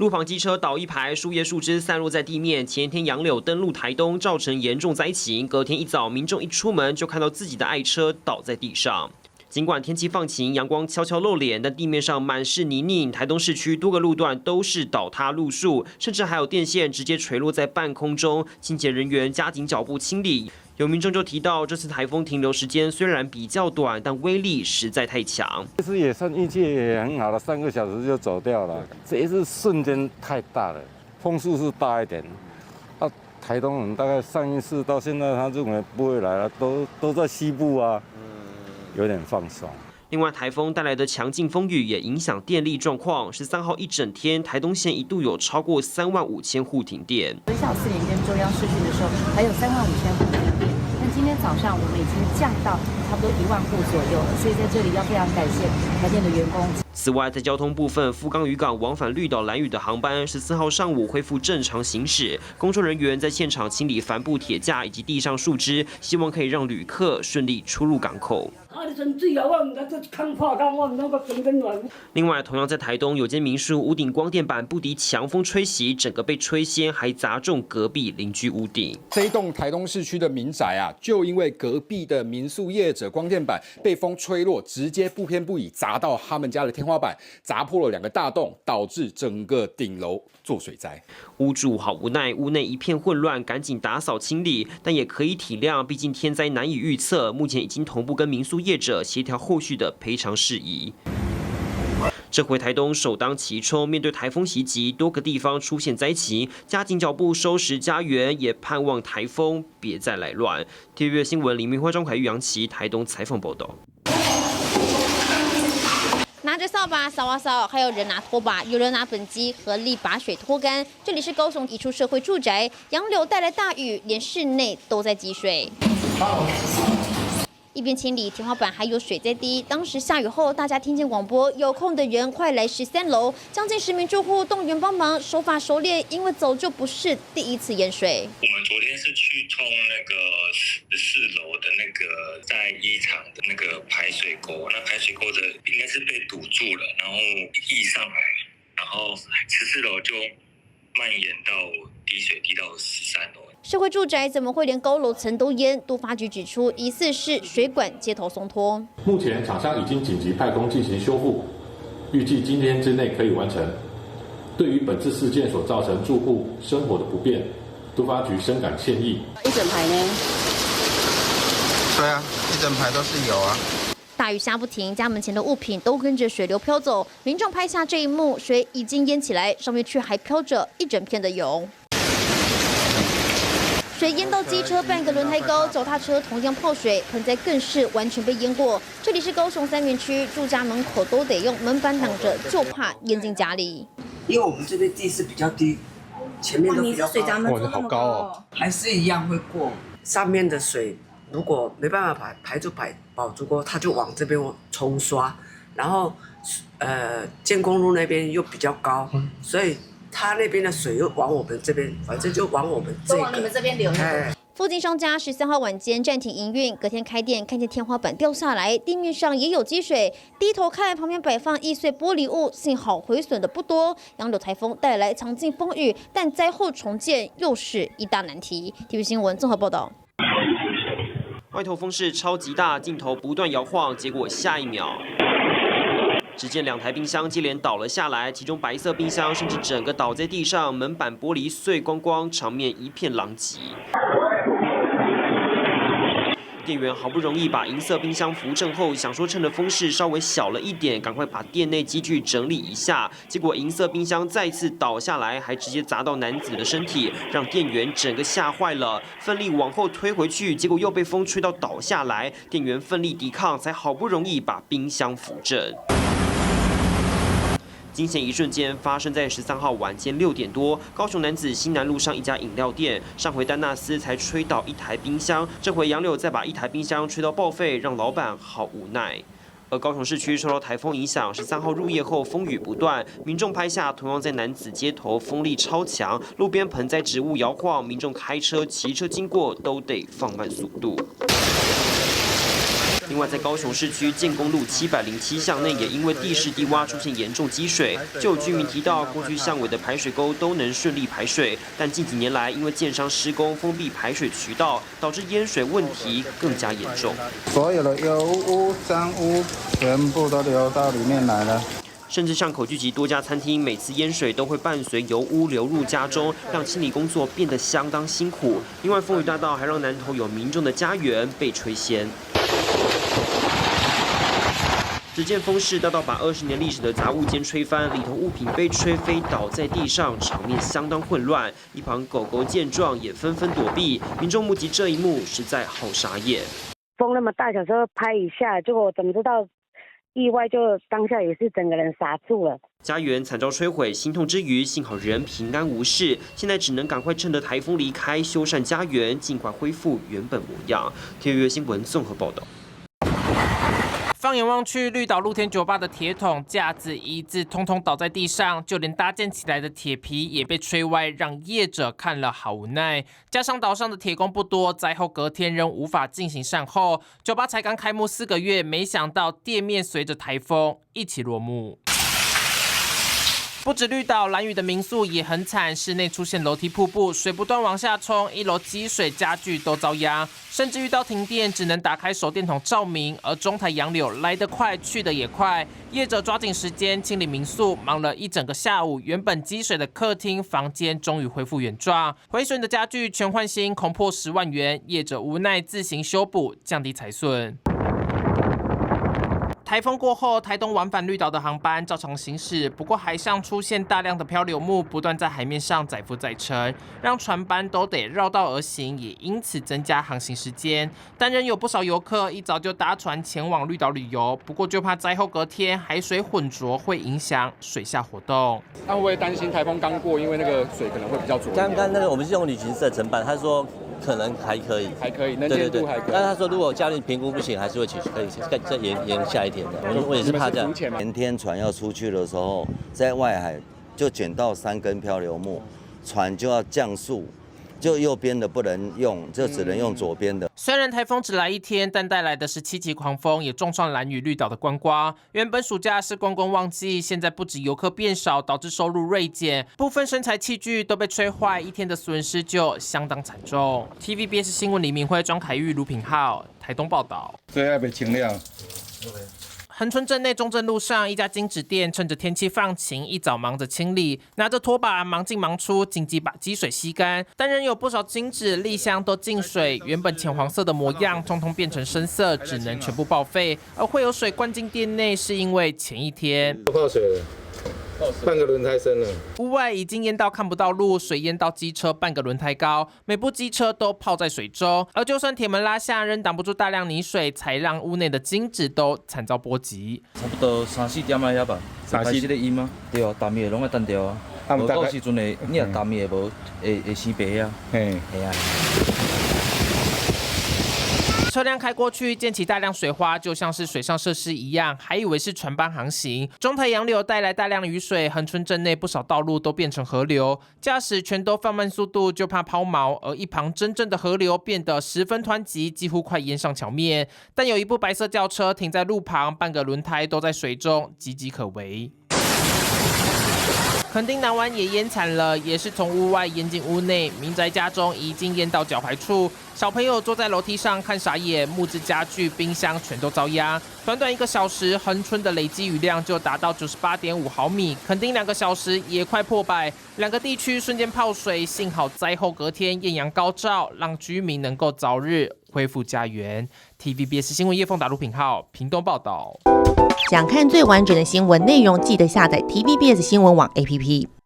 路旁机车倒一排，树叶树枝散落在地面。前一天杨柳登陆台东，造成严重灾情。隔天一早，民众一出门就看到自己的爱车倒在地上。尽管天气放晴，阳光悄悄露脸，但地面上满是泥泞。台东市区多个路段都是倒塌路树，甚至还有电线直接垂落在半空中。清洁人员加紧脚步清理。有民众就提到，这次台风停留时间虽然比较短，但威力实在太强。这次也算运气也很好了，3个小时就走掉了。这一次瞬间太大了，风速是大一点。台东人大概上一次到现在，他认为不会来了，都在西部啊。有点放松。另外，台风带来的强劲风雨也影响电力状况。13号一整天，台东县一度有超过35000户停电。下午4点跟中央视讯的时候，还有35000户停电。但今天早上我们已经降到差不多1万户左右了，所以在这里要非常感谢台电的员工。此外，在交通部分，富冈渔港往返绿岛、兰屿的航班14号上午恢复正常行驶，工作人员在现场清理帆布铁架以及地上树枝，希望可以让旅客顺利出入港口。另外，同样在台东有间民宿屋顶光电板不敌强风吹袭，整个被吹掀，还砸中隔壁邻居屋顶。这一栋台东市区的民宅啊，就因为隔壁的民宿业者光电板被风吹落，直接不偏不倚砸到他们家的天花板，砸破了2个大洞，导致整个顶楼做水灾。屋主好无奈，屋内一片混乱，赶紧打扫清理，但也可以体谅，毕竟天灾难以预测。目前已经同步跟民宿业者协调后续的赔偿事宜。这回台东首当其冲，面对台风袭击，多个地方出现灾情，加紧脚步收拾家园，也盼望台风别再来乱。TVB 新闻李明辉、张凯玉、杨琪台东采访报道。拿着扫把扫啊扫，还有人拿拖把，有人拿本机合力把水拖干。这里是高雄一处社会住宅，洋流带来大雨，连室内都在积水。一边清理天花板还有水在滴。当时下雨后，大家听见广播，有空的人快来13楼。将近10名住户动员帮忙，手法熟练，因为早就不是第一次淹水。我们昨天是去通那个14楼的那个在一厂的那个排水沟，那排水沟的应该是被堵住了，然后溢上来，然后14楼就蔓延到滴水滴到13楼。社会住宅怎么会连高楼层都淹？都发局指出，疑似是水管接头松脱。目前厂商已经紧急派工进行修复，预计今天之内可以完成。对于本次事件所造成住户生活的不便，都发局深感歉意。一整排呢？对啊，一整排都是有啊。大雨下不停，家门前的物品都跟着水流飘走。民众拍下这一幕，水已经淹起来，上面却还飘着一整片的油。水淹到机车半个轮胎高，脚踏车同样泡水，盆栽更是完全被淹过。这里是高雄三民区，住家门口都得用门板挡着，就怕淹进家里。因为我们这边地势比较低，前面都比较高。水闸门哇，好高哦！还是一样会过。上面的水如果没办法排就保住过，它就往这边冲刷，然后建工路那边又比较高，所以它那边的水又往我们这边，反正就往我们这个，都往你们这边流。附近商家13号晚间暂停营运，隔天开店，看见天花板掉下来，地面上也有积水。低头看旁边摆放易碎玻璃物，幸好毁损的不多。洋流台风带来强劲风雨，但灾后重建又是一大难题。TVB 新闻综合报道。外头风势超级大，镜头不断摇晃，结果下一秒，只见2台冰箱接连倒了下来，其中白色冰箱甚至整个倒在地上，门板玻璃碎光光，场面一片狼藉。店员好不容易把银色冰箱扶正后，想说趁着风势稍微小了一点，赶快把店内机具整理一下。结果银色冰箱再次倒下来，还直接砸到男子的身体，让店员整个吓坏了，奋力往后推回去，结果又被风吹到倒下来。店员奋力抵抗，才好不容易把冰箱扶正。惊险一瞬间发生在13号晚间6点多，高雄男子新南路上一家饮料店。上回丹纳斯才吹倒1台冰箱，这回杨柳再把1台冰箱吹到报废，让老板好无奈。而高雄市区受到台风影响，13号入夜后风雨不断，民众拍下同样在楠梓街头风力超强，路边盆栽植物摇晃，民众开车、骑车经过都得放慢速度。另外，在高雄市区建功路707巷内，也因为地势低洼出现严重积水，就有居民提到，过去巷尾的排水沟都能顺利排水，但近几年来因为建商施工封闭排水渠道，导致淹水问题更加严重。所有的油污、脏污全部都流到里面来了。甚至巷口聚集多家餐厅，每次淹水都会伴随油污流入家中，让清理工作变得相当辛苦。另外，风雨大道还让南投有民众的家园被吹掀。只见风势大到把20年历史的杂物间吹翻，里头物品被吹飞倒在地上，场面相当混乱。一旁狗狗见状也纷纷躲避，民众目击这一幕，实在好傻眼。风那么大，想说拍一下，结果怎么知道？意外就当下也是整个人傻住了。家园惨遭摧毁，心痛之余，幸好人平安无事。现在只能赶快趁着台风离开，修缮家园，尽快恢复原本模样。TVB 新闻综合报道。放眼望去，绿岛露天酒吧的铁桶、架子、椅子通通倒在地上，就连搭建起来的铁皮也被吹歪，让业者看了好无奈。加上岛上的铁工不多，灾后隔天仍无法进行善后。酒吧才刚开幕4个月，没想到店面随着台风一起落幕。不止绿岛，兰屿的民宿也很惨，室内出现楼梯瀑布，水不断往下冲，1楼积水，家具都遭殃，甚至遇到停电，只能打开手电筒照明。而中台杨柳来得快，去得也快，业者抓紧时间清理民宿，忙了一整个下午，原本积水的客厅、房间终于恢复原状，毁损的家具全换新，恐破10万元，业者无奈自行修补，降低财损。台风过后，台东往返绿岛的航班照常行驶，不过海上出现大量的漂流木，不断在海面上载浮载沉，让船班都得绕道而行，也因此增加航行时间。但仍有不少游客一早就搭船前往绿岛旅游，不过就怕灾后隔天海水浑浊会影响水下活动。那会不会担心台风刚过，因为那个水可能会比较浊？刚刚那个我们是用旅行社承办，他说可能还可以，能见度还可以。但他说如果教练评估不行，还是会可以再延下一天的。我也是怕这样。前天船要出去的时候，在外海就捡到3根漂流木，船就要降速。就右边的不能用，就只能用左边的。虽然台风只来1天，但带来的是7级狂风，也重创兰屿绿岛的观光。原本暑假是观光旺季，现在不止游客变少，导致收入锐减，部分生财器具都被吹坏，1天的损失就相当惨重。TVBS 新闻李明辉、庄凯玉、卢品浩，台东报道。所以还没清亮。恒春镇内中正路上，一家金纸店趁着天气放晴，一早忙着清理，拿着拖把忙进忙出，紧急把积水吸干。但仍有不少金纸、立箱都进水，原本浅黄色的模样，通通变成深色，只能全部报废。而会有水灌进店内，是因为前一天泡水了。半个轮胎深了，屋外已经淹到看不到路，水淹到机车半个轮胎高，每部机车都泡在水中。而就算铁门拉下，仍挡不住大量泥水，才让屋内的金纸都惨遭波及。差不多3、4点啊，遐吧，开始咧淹啊，对啊，淡米拢会单掉啊，无到时阵会，你若淡米会无会生白啊，嘿啊。车辆开过去，溅起大量水花，就像是水上设施一样，还以为是船班航行。中台洋流带来大量雨水，恒春镇内不少道路都变成河流，驾驶全都放慢速度，就怕抛锚。而一旁真正的河流变得十分湍急，几乎快淹上桥面。但有一部白色轿车停在路旁，半个轮胎都在水中，岌岌可危。垦丁南湾也淹惨了，也是从屋外淹进屋内，民宅家中已经淹到脚踝处，小朋友坐在楼梯上看傻眼，木质家具、冰箱全都遭殃。短短1个小时，恒春的累积雨量就达到98.5毫米，垦丁2个小时也快破100，2个地区瞬间泡水。幸好灾后隔天艳阳高照，让居民能够早日恢复家园。TVBS 新闻叶凤达、卢品浩屏东报道。想看最完整的新闻内容，记得下载 TVBS 新闻网 APP。